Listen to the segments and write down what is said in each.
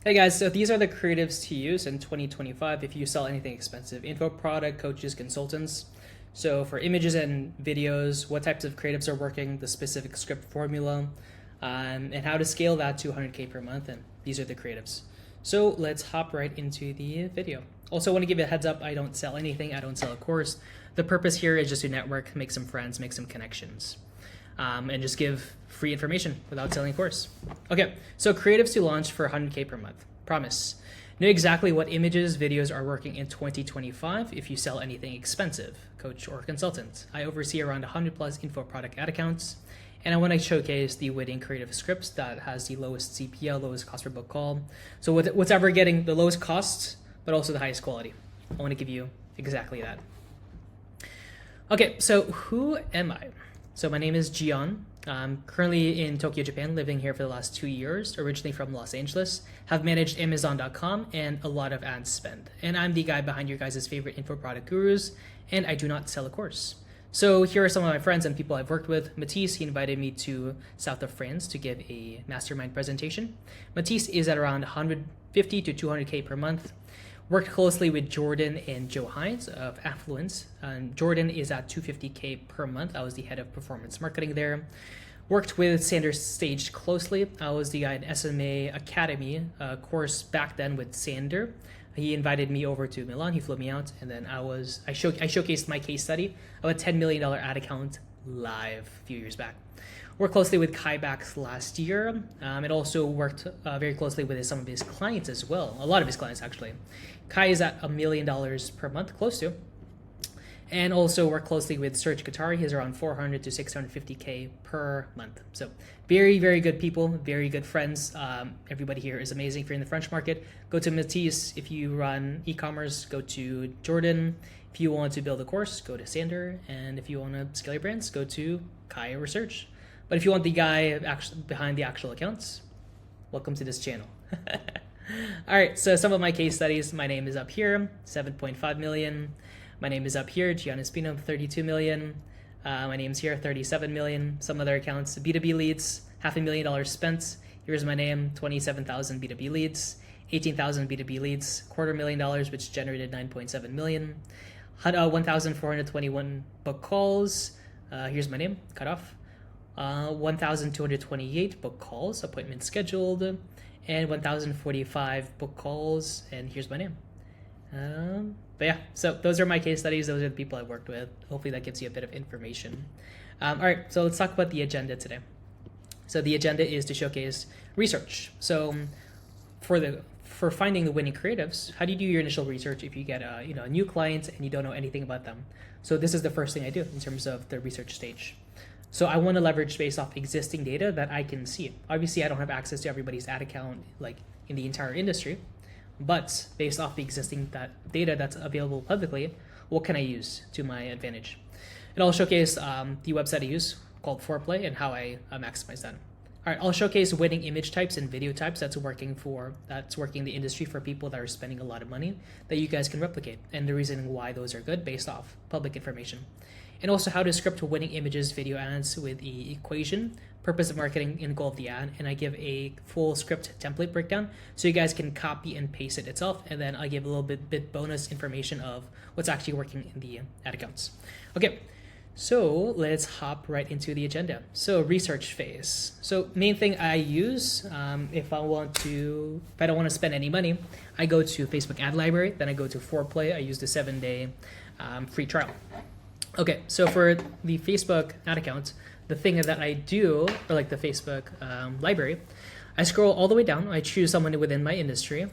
Hey guys, so these are the creatives to use in 2025 if you sell anything expensive. Info product, coaches, consultants. So for images and videos, what types of creatives are working, the specific script formula, and how to scale that to 100K per month. And these are the creatives. So let's hop right into the video. Also, I want to give you a heads up, I don't sell anything, I don't sell a course. The purpose here is just to network, make some friends, make some connections. And just give free information without selling a course. Okay, so creatives to launch for 100K per month. Promise. Know exactly what images, videos are working in 2025 if you sell anything expensive, coach or consultant. I oversee around 100 plus info product ad accounts, and I want to showcase the winning creative scripts that has the lowest CPL, lowest cost per book call. So whatever getting the lowest cost, but also the highest quality. I want to give you exactly that. Okay, so who am I? So my name is Gian. I'm currently in Tokyo, Japan, living here for the last 2 years, originally from Los Angeles. Have managed Amazon.com and a lot of ad spend. And I'm the guy behind your guys' favorite info product gurus, and I do not sell a course. So here are some of my friends and people I've worked with. Matisse, he invited me to south of France to give a mastermind presentation. Matisse is at around 150 to 200K per month. Worked closely with Jordan and Joe Hines of Affluence. Jordan is at 250K per month. I was the head of performance marketing there. Worked with Sander Staged closely. I was the guy in SMA Academy course back then with Sander. He invited me over to Milan. He flew me out, and then I showcased my case study of a $10 million ad account live a few years back. Worked closely with Kai Bax last year. It also worked very closely with some of his clients as well. A lot of his clients, actually. Kai is at $1 million per month, close to. And also work closely with Serge Guattari. He's around 400 to 650K per month. So very, very good people, very good friends. Everybody here is amazing. If you're in the French market, go to Matisse. If you run e-commerce, go to Jordan. If you want to build a course, go to Sander. And if you want to scale your brands, go to Kai or Serge. But if you want the guy behind the actual accounts, welcome to this channel. All right, so some of my case studies. My name is up here, 7.5 million. My name is up here, Giannis Espino, 32 million. My name's here, 37 million. Some other accounts, B2B leads, $500,000 spent. Here's my name, 27,000 B2B leads, 18,000 B2B leads, $250,000, which generated 9.7 million. 1,421 book calls. Here's my name, cut off. 1,228 book calls, appointments scheduled, and 1,045 book calls, and here's my name. But yeah, so those are my case studies. Those are the people I've worked with. Hopefully that gives you a bit of information. All right, so let's talk about the agenda today. So the agenda is to showcase research. So for finding the winning creatives, how do you do your initial research if you get a new client and you don't know anything about them? So this is the first thing I do in terms of the research stage. So I want to leverage based off existing data that I can see. Obviously, I don't have access to everybody's ad account like in the entire industry, but based off the existing data that's available publicly, what can I use to my advantage? And I'll showcase the website I use called Forplay and how I maximize that. All right, I'll showcase winning image types and video types that's working in the industry for people that are spending a lot of money that you guys can replicate, and the reason why those are good based off public information. And also how to script winning images, video ads with the equation, purpose of marketing, and goal of the ad. And I give a full script template breakdown so you guys can copy and paste it itself. And then I give a little bit bonus information of what's actually working in the ad accounts. Okay, so let's hop right into the agenda. So research phase. So main thing I use if I don't want to spend any money, I go to Facebook ad library. Then I go to Forplay. I use the 7-day free trial. Okay, so for the Facebook ad account, the thing that I do, or like the Facebook library, I scroll all the way down. I choose someone within my industry.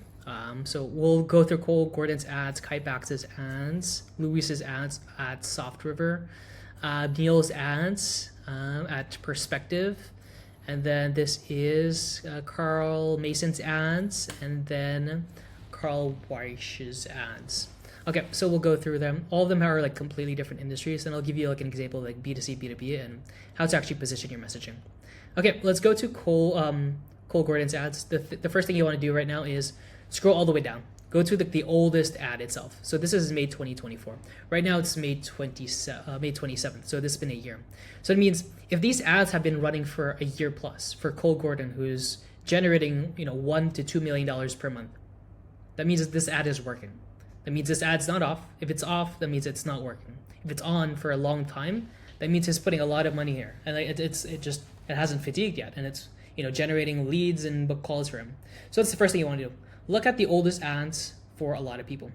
So we'll go through Cole Gordon's ads, Kai Bax's ads, Luis's ads at Soft River, Neil's ads at Perspective, and then this is Carl Mason's ads, and then Carl Weich's ads. Okay, so we'll go through them. All of them are like completely different industries, and I'll give you like an example of like B2C, B2B, and how to actually position your messaging. Okay, let's go to Cole Gordon's ads. The first thing you want to do right now is scroll all the way down. Go to the oldest ad itself. So this is May 2024. Right now it's May 27th, so this has been a year. So it means if these ads have been running for a year plus, for Cole Gordon, who's generating $1 to $2 million per month. That means that this ad is working. That means this ad's not off. If it's off, that means it's not working. If it's on for a long time, that means he's putting a lot of money here, and it hasn't fatigued yet, and it's generating leads and book calls for him. So that's the first thing you want to do. Look at the oldest ads for a lot of people,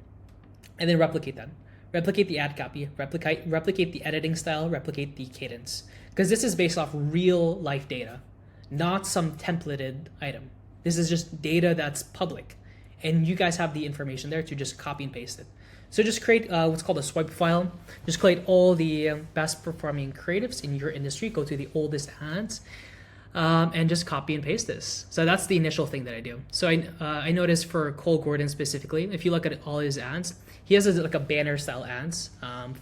and then replicate that. Replicate the ad copy, replicate the editing style, replicate the cadence, because this is based off real life data, not some templated item. This is just data that's public, and you guys have the information there to just copy and paste it. So just create what's called a swipe file. Just create all the best performing creatives in your industry, go to the oldest ads, and just copy and paste this. So that's the initial thing that I do. So I noticed for Cole Gordon specifically, if you look at all his ads, he has like a banner style ads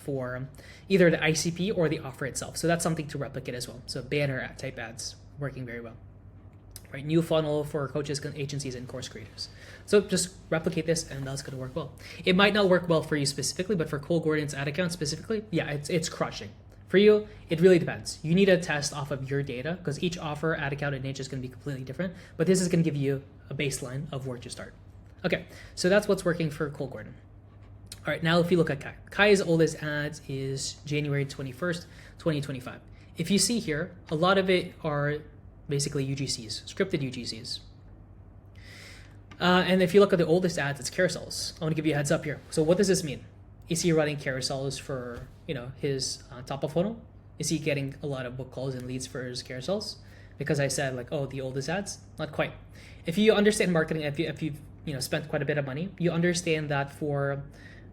for either the ICP or the offer itself. So that's something to replicate as well. So banner type ads working very well. Right, new funnel for coaches, agencies, and course creators. So just replicate this, and that's going to work well. It might not work well for you specifically, but for Cole Gordon's ad account specifically, yeah, it's crushing. For you, it really depends. You need to test off of your data because each offer, ad account, and niche is going to be completely different. But this is going to give you a baseline of where to start. Okay, so that's what's working for Cole Gordon. All right, now if you look at Kai. Kai's oldest ads is January 21st, 2025. If you see here, a lot of it are basically UGCs, scripted UGCs. And if you look at the oldest ads, it's carousels. I want to give you a heads up here. So what does this mean? Is he running carousels for his top of funnel? Is he getting a lot of book calls and leads for his carousels? Because I said the oldest ads, not quite. If you understand marketing, if you've spent quite a bit of money, you understand that for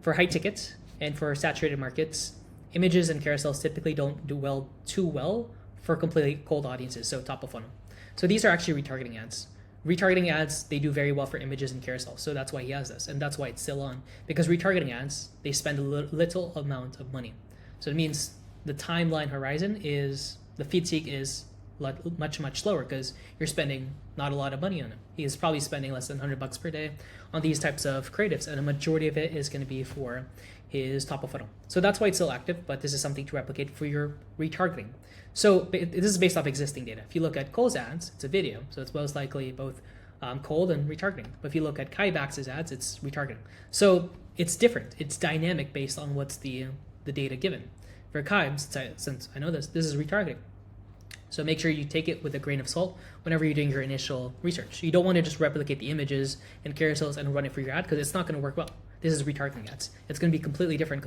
high tickets and for saturated markets, images and carousels typically don't do too well for completely cold audiences, so top of funnel. So these are actually retargeting ads. Retargeting ads, they do very well for images and carousels, so that's why he has this, and that's why it's still on. Because retargeting ads, they spend a little amount of money. So it means the timeline horizon is, the fatigue is much slower because you're spending not a lot of money on it. He's probably spending less than $100 per day on these types of creatives, and a majority of it is going to be for his top of funnel. So that's why it's still active, but this is something to replicate for your retargeting. So this is based off existing data. If you look at Cole's ads, it's a video, so it's most likely both cold and retargeting. But if you look at Kai Bax's ads, it's retargeting. So it's different. It's dynamic based on what's the data given. For Kai, since I know this is retargeting. So make sure you take it with a grain of salt whenever you're doing your initial research. You don't want to just replicate the images and carousels and run it for your ad because it's not going to work well. This is retargeting ads. It's going to be completely different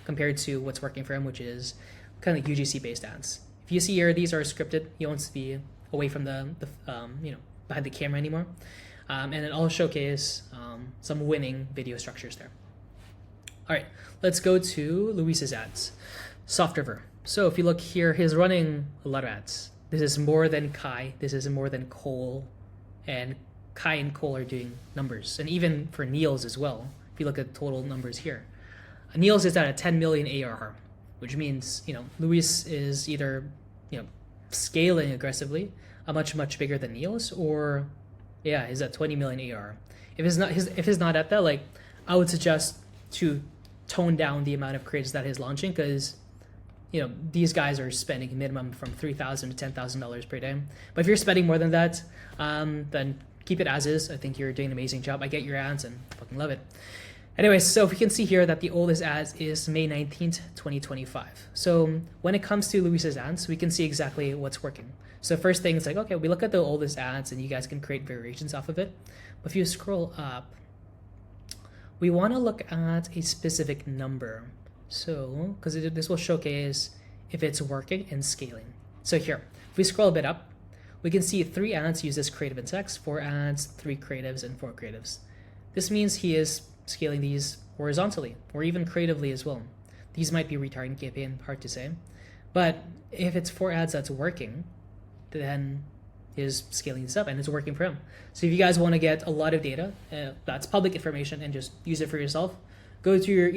compared to what's working for him, which is kind of like UGC-based ads. If you see here, these are scripted. He wants to be away from the behind the camera anymore. And then I'll showcase some winning video structures there. All right, let's go to Luis's ads. Soft River. So if you look here, he's running a lot of ads. This is more than Kai. This is more than Cole. And Kai and Cole are doing numbers. And even for Niels as well, if you look at total numbers here. Niels is at a 10 million ARR, which means, Luis is either, scaling aggressively, much bigger than Niels, or, he's at 20 million ARR. If he's not at that, I would suggest to tone down the amount of creatives that he's launching because these guys are spending minimum from $3,000 to $10,000 per day. But if you're spending more than that, then keep it as is. I think you're doing an amazing job. I get your ads and fucking love it. Anyways, so we can see here that the oldest ads is May 19th, 2025. So when it comes to Luis's ads, we can see exactly what's working. So first thing is okay, we look at the oldest ads and you guys can create variations off of it. But if you scroll up, we want to look at a specific number. So, because this will showcase if it's working and scaling. So here, if we scroll a bit up, we can see 3 ads uses creative and text, 4 ads, 3 creatives, and 4 creatives. This means he is scaling these horizontally or even creatively as well. These might be retargeting campaign, hard to say. But if it's 4 ads that's working, then he's scaling this up and it's working for him. So if you guys want to get a lot of data, that's public information and just use it for yourself, go to your,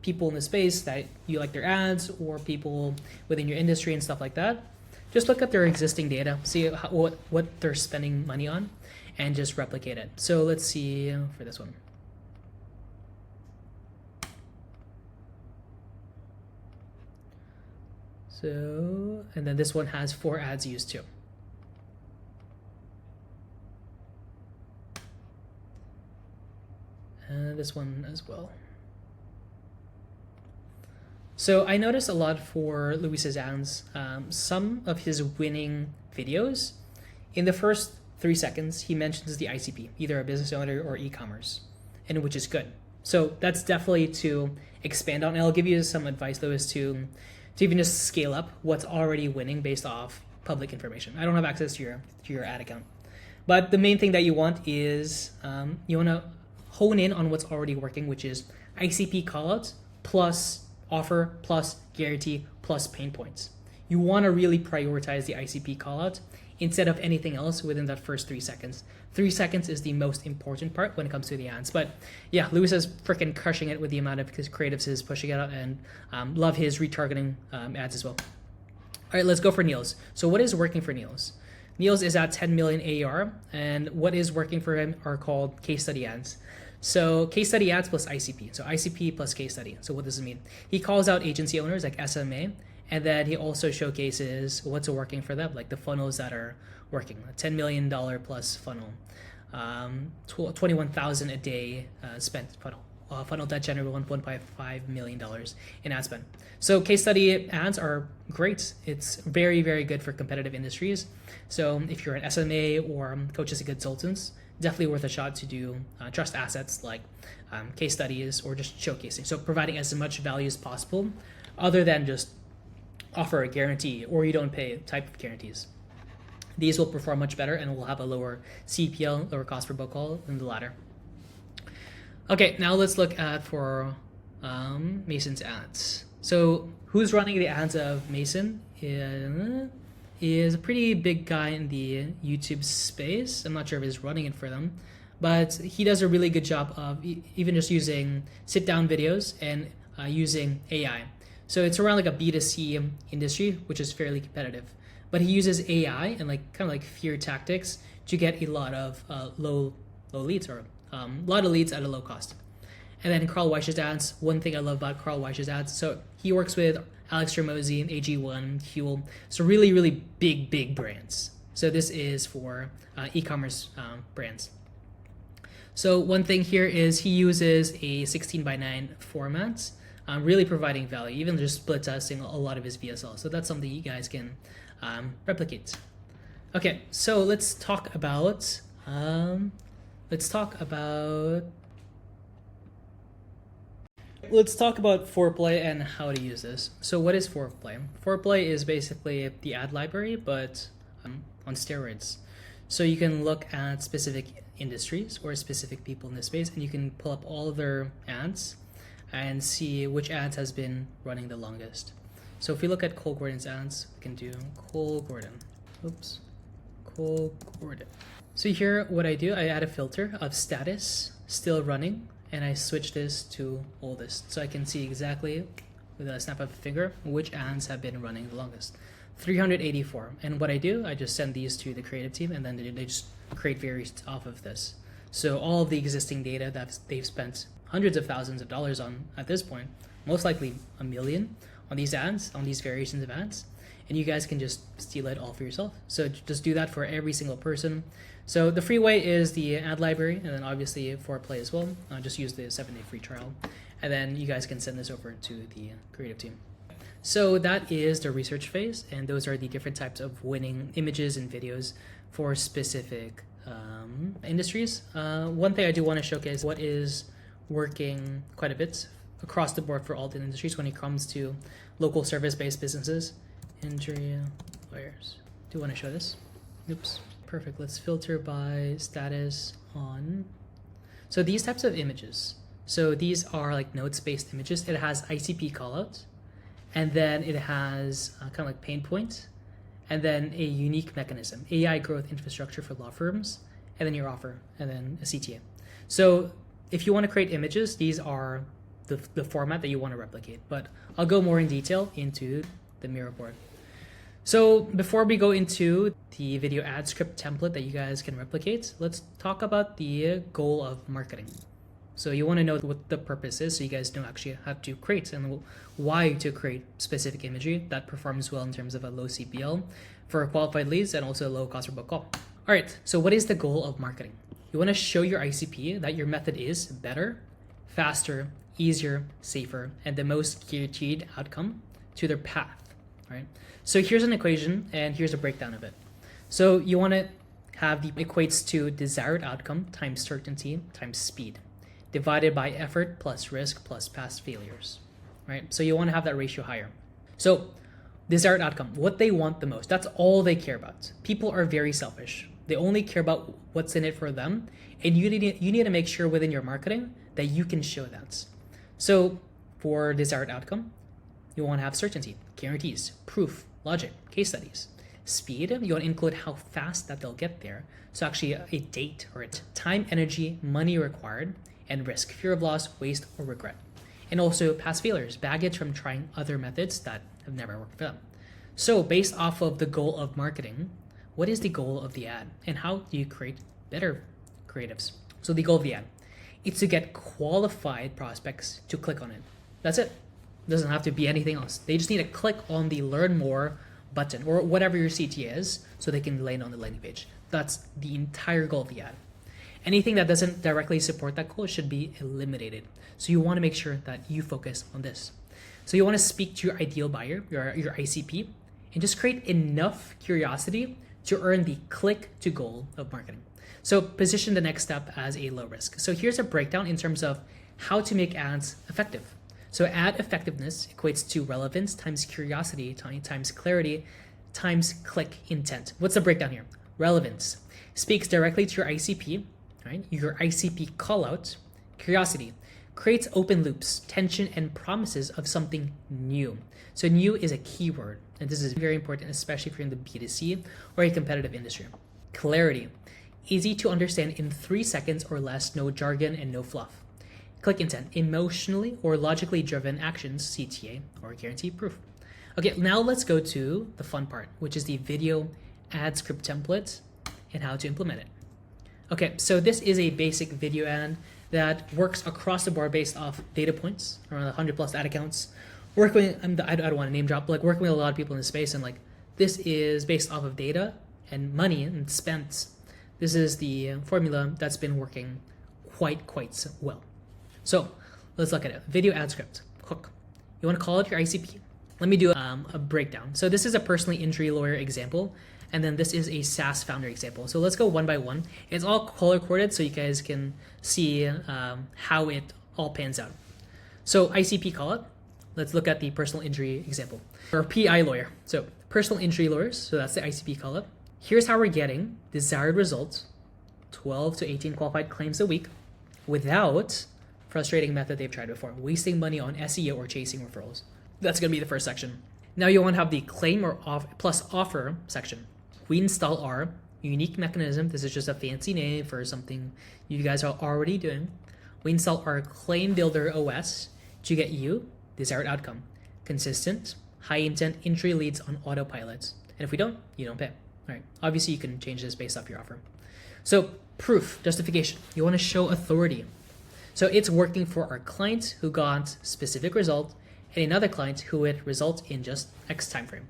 people in the space that you like their ads or people within your industry and stuff like that. Just look at their existing data, see what they're spending money on, and just replicate it. So let's see for this one. So, and then this one has 4 ads used too. this one as well. So I noticed a lot for Luis's ads, some of his winning videos, in the first 3 seconds, he mentions the ICP, either a business owner or e-commerce, and which is good. So that's definitely to expand on. And I'll give you some advice though, is to even just scale up what's already winning based off public information. I don't have access to your ad account, but the main thing that you want is you want to hone in on what's already working, which is ICP callouts plus offer plus guarantee plus pain points. You want to really prioritize the ICP callout instead of anything else within that first 3 seconds. 3 seconds is the most important part when it comes to the ads. But yeah, Luis is freaking crushing it with the amount of his creatives is pushing it out, and love his retargeting ads as well. All right, let's go for Niels. So what is working for Niels? Niels is at 10 million AR, and what is working for him are called case study ads. So case study ads plus ICP. So ICP plus case study. So what does it mean? He calls out agency owners like SMA, and then he also showcases what's working for them, like the funnels that are working. A $10 million plus funnel, 21,000 a day spent funnel. Funnel that generated $1.55 million in ad spend. So case study ads are great. It's very, very good for competitive industries. So if you're an SMA or coaches and consultants, definitely worth a shot to do trust assets like case studies or just showcasing. So providing as much value as possible other than just offer a guarantee or you don't pay type of guarantees. These will perform much better and will have a lower CPL, lower cost per book call than the latter. Okay, now let's look at for Mason's ads. So who's running the ads of Mason is a pretty big guy in the YouTube space. I'm not sure if he's running it for them, but he does a really good job of even just using sit-down videos and using AI. So it's around like a B2C industry, which is fairly competitive. But he uses AI and like kind of like fear tactics to get a lot of low leads, or a lot of leads at a low cost. And then Carl Weich's ads, one thing I love about Carl Weich's ads, so he works with Alex Ramosi, AG1, Huel, so really, really big brands. So this is for e-commerce brands. So one thing here is he uses a 16:9 format, really providing value, even just split testing a lot of his VSL. So that's something you guys can replicate. Okay, so let's talk about Forplay and how to use this. So what is Forplay? Forplay is basically the ad library, but on steroids. So you can look at specific industries or specific people in this space, and you can pull up all of their ads and see which ads has been running the longest. So if we look at Cole Gordon's ads, we can do Cole Gordon. Cole Gordon. So here, what I do, I add a filter of status, still running, and I switch this to oldest. So I can see exactly, with a snap of a finger, which ads have been running the longest. 384. And what I do, I just send these to the creative team, and then they just create variants off of this. So all of the existing data that they've spent hundreds of thousands of dollars on at this point, most likely $1 million on these ads, on these variations of ads, and you guys can just steal it all for yourself. So just do that for every single person. So the free way is the ad library, and then obviously Forplay as well. Just use the 7-day free trial, and then you guys can send this over to the creative team. So that is the research phase, and those are the different types of winning images and videos for specific industries. One thing I do want to showcase what is working quite a bit across the board for all the industries when it comes to local service-based businesses. Injury lawyers. Do you want to show this? Oops. Perfect. Let's filter by status on. So these types of images. So these are like notes-based images. It has ICP callouts, and then it has kind of like pain points, and then a unique mechanism, AI growth infrastructure for law firms, and then your offer, and then a CTA. So if you want to create images, these are the format that you want to replicate. But I'll go more in detail into the mirror board. So before we go into the video ad script template that you guys can replicate, let's talk about the goal of marketing. So you want to know what the purpose is, so you guys know actually how to create and why to create specific imagery that performs well in terms of a low CPL for qualified leads and also low cost per book call. All right, so what is the goal of marketing? You want to show your ICP that your method is better, faster, easier, safer, and the most guaranteed outcome to their path, right? So here's an equation and here's a breakdown of it. So you want to have the equates to desired outcome times certainty times speed, divided by effort plus risk plus past failures, right? So you want to have that ratio higher. So desired outcome, what they want the most, that's all they care about. People are very selfish. They only care about what's in it for them, and you need to make sure within your marketing that you can show that. So for desired outcome, you want to have certainty, guarantees, proof, logic, case studies. Speed, you want to include how fast that they'll get there. So actually a date or a time, energy, money required, and risk, fear of loss, waste, or regret. And also past failures, baggage from trying other methods that have never worked for them. So based off of the goal of marketing, what is the goal of the ad and how do you create better creatives? So the goal of the ad, it's to get qualified prospects to click on it. That's it. It doesn't have to be anything else. They just need to click on the learn more button or whatever your CTA is so they can land on the landing page. That's the entire goal of the ad. Anything that doesn't directly support that goal should be eliminated. So you want to make sure that you focus on this. So you want to speak to your ideal buyer, your ICP, and just create enough curiosity to earn the click to goal of marketing. So position the next step as a low risk. So here's a breakdown in terms of how to make ads effective. So ad effectiveness equates to relevance times curiosity times clarity times click intent. What's the breakdown here? Relevance speaks directly to your ICP, right? Your ICP call out. Curiosity creates open loops, tension, and promises of something new. So new is a keyword, and this is very important, especially if you're in the B2C or a competitive industry. Clarity, easy to understand in 3 seconds or less, no jargon and no fluff. Click intent, emotionally or logically driven actions, CTA, or guaranteed proof. Okay, now let's go to the fun part, which is the video ad script template and how to implement it. Okay, so this is a basic video ad that works across the board based off data points, around 100 plus ad accounts. Working, I don't want to name drop, but like working with a lot of people in the space, and like this is based off of data and money and spent. This is the formula that's been working quite well. So let's look at it. Video ad script, hook. You want to call it your ICP. Let me do a breakdown. So this is a personal injury lawyer example, and then this is a SaaS founder example. So let's go one by one. It's all color coded so you guys can see how it all pans out. So ICP call it. Let's look at the personal injury example. Or PI lawyer. So personal injury lawyers, so that's the ICP call it. Here's how we're getting desired results, 12 to 18 qualified claims a week without frustrating method they've tried before, wasting money on SEO or chasing referrals. That's gonna be the first section. Now you want to have the claim or plus offer section. We install our unique mechanism. This is just a fancy name for something you guys are already doing. We install our claim builder OS to get you desired outcome, consistent, high intent entry leads on autopilot. And if we don't, you don't pay. All right. Obviously, you can change this based off your offer. So proof, justification. You want to show authority. So it's working for our client who got specific result and another client who would result in just X time frame.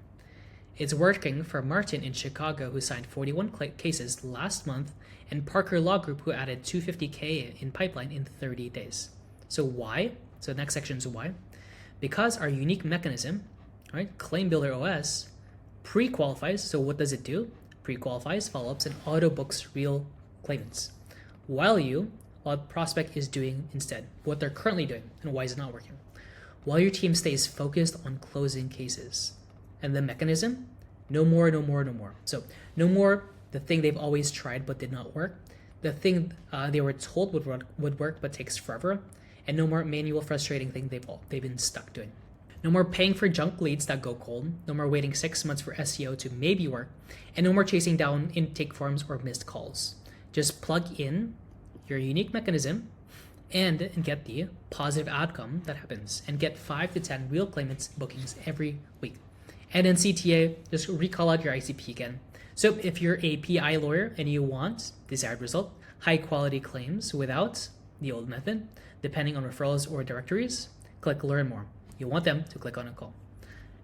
It's working for Martin in Chicago who signed 41 cases last month and Parker Law Group who added 250K in pipeline in 30 days. So why? So next section is why. Because our unique mechanism, right, Claim Builder OS, pre-qualifies. So what does it do? Pre-qualifies, follow-ups, and auto-books real claimants. While the prospect is doing instead what they're currently doing. And why is it not working? While your team stays focused on closing cases. And the mechanism, no more. So no more the thing they've always tried but did not work. The thing they were told would work but takes forever. And no more manual frustrating thing they've been stuck doing. No more paying for junk leads that go cold. No more waiting 6 months for SEO to maybe work. And no more chasing down intake forms or missed calls. Just plug in your unique mechanism and get the positive outcome that happens and get 5 to 10 real claimants bookings every week. And then CTA, just recall out your ICP again. So if you're a PI lawyer and you want desired result, high quality claims without the old method, depending on referrals or directories, click learn more. You want them to click on a call.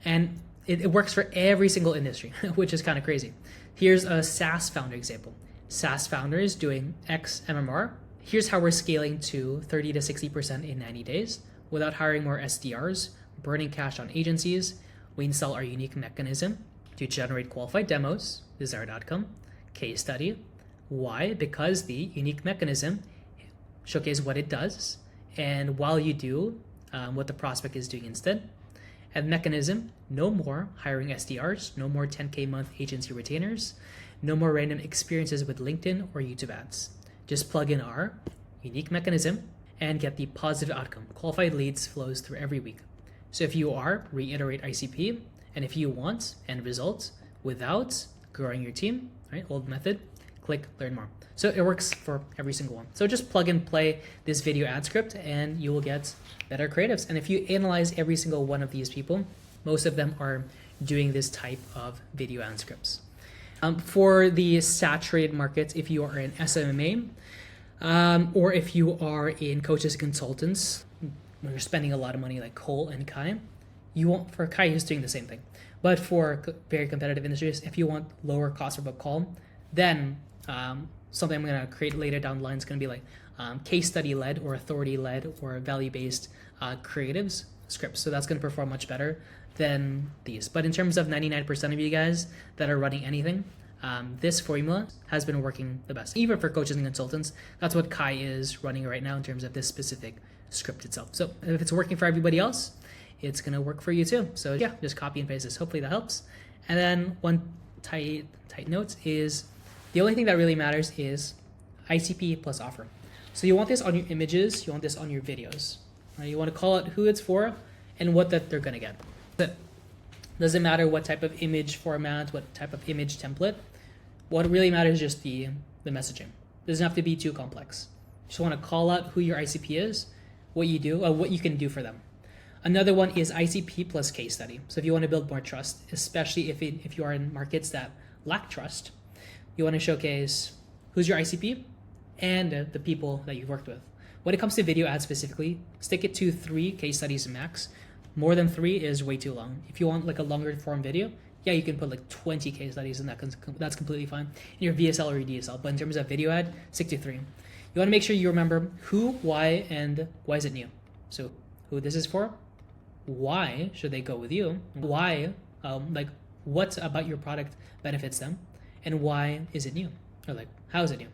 And it works for every single industry, which is kind of crazy. Here's a SaaS founder example. SaaS founders doing X MMR. Here's how we're scaling to 30 to 60% in 90 days without hiring more SDRs, burning cash on agencies. We install our unique mechanism to generate qualified demos, desired outcome, case study. Why? Because the unique mechanism showcases what it does, and while you do what the prospect is doing instead. And mechanism, no more hiring SDRs, no more 10K month agency retainers, no more random experiences with LinkedIn or YouTube ads. Just plug in our unique mechanism and get the positive outcome. Qualified leads flows through every week. So if you are, reiterate ICP, and if you want end results without growing your team, right, old method, click learn more. So it works for every single one. So just plug and play this video ad script and you will get better creatives. And if you analyze every single one of these people, most of them are doing this type of video ad scripts. For the saturated markets, if you are in SMMA, or if you are in coaches and consultants, when you're spending a lot of money like Cole and Kai, you won't, for Kai, he's doing the same thing. But for very competitive industries, if you want lower cost per book call, then something I'm going to create later down the line is going to be like case study led or authority led or value based creatives scripts. So that's going to perform much better than these. But in terms of 99% of you guys that are running anything, this formula has been working the best. Even for coaches and consultants, that's what Kai is running right now in terms of this specific script itself. So if it's working for everybody else, it's going to work for you too. So yeah, just copy and paste this. Hopefully that helps. And then one tight note is the only thing that really matters is ICP plus offer. So you want this on your images, you want this on your videos. Right? You want to call it who it's for and what that they're going to get. But doesn't matter what type of image format, what type of image template. What really matters is just the messaging. It doesn't have to be too complex. You just want to call out who your ICP is, what you do, what you can do for them. Another one is ICP plus case study. So if you want to build more trust, especially if you are in markets that lack trust, you want to showcase who's your ICP and the people that you've worked with. When it comes to video ads specifically, stick it to 3 case studies max. More than 3 is way too long. If you want like a longer form video, yeah, you can put like 20 case studies and that's completely fine in your VSL or your DSL. But in terms of video ad, stick to 3. You want to make sure you remember who, why, and why is it new. So who this is for, why should they go with you, why, like what about your product benefits them, and why is it new, or like how is it new.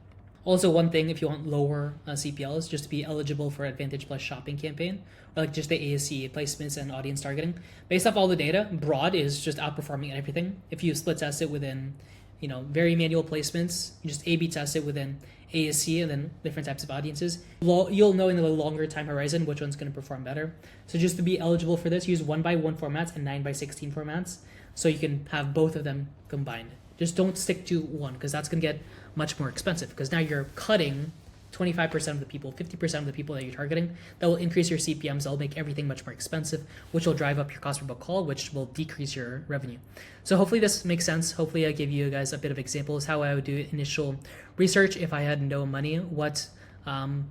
Also, one thing, if you want lower CPLs, just to be eligible for Advantage Plus shopping campaign, or like just the ASC placements and audience targeting. Based off all the data, broad is just outperforming everything. If you split test it within, very manual placements, you just A/B test it within ASC and then different types of audiences, you'll know in the longer time horizon which one's going to perform better. So just to be eligible for this, use 1x1 formats and 9x16 formats, so you can have both of them combined. Just don't stick to one, because that's going to get much more expensive, because now you're cutting 25% of the people, 50% of the people that you're targeting. That will increase your CPMs. That'll make everything much more expensive, which will drive up your cost per book call, which will decrease your revenue. So hopefully this makes sense. Hopefully I give you guys a bit of examples how I would do initial research if I had no money, what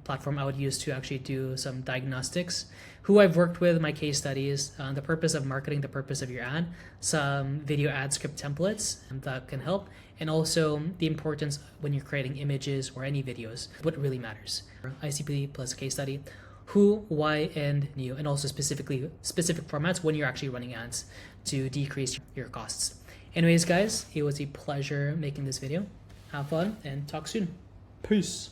platform I would use to actually do some diagnostics, who I've worked with, my case studies, the purpose of marketing, the purpose of your ad, some video ad script templates that can help, and also the importance when you're creating images or any videos, what really matters. ICP plus case study, who, why, and new, and also specific formats when you're actually running ads to decrease your costs. Anyways, guys, it was a pleasure making this video. Have fun and talk soon. Peace.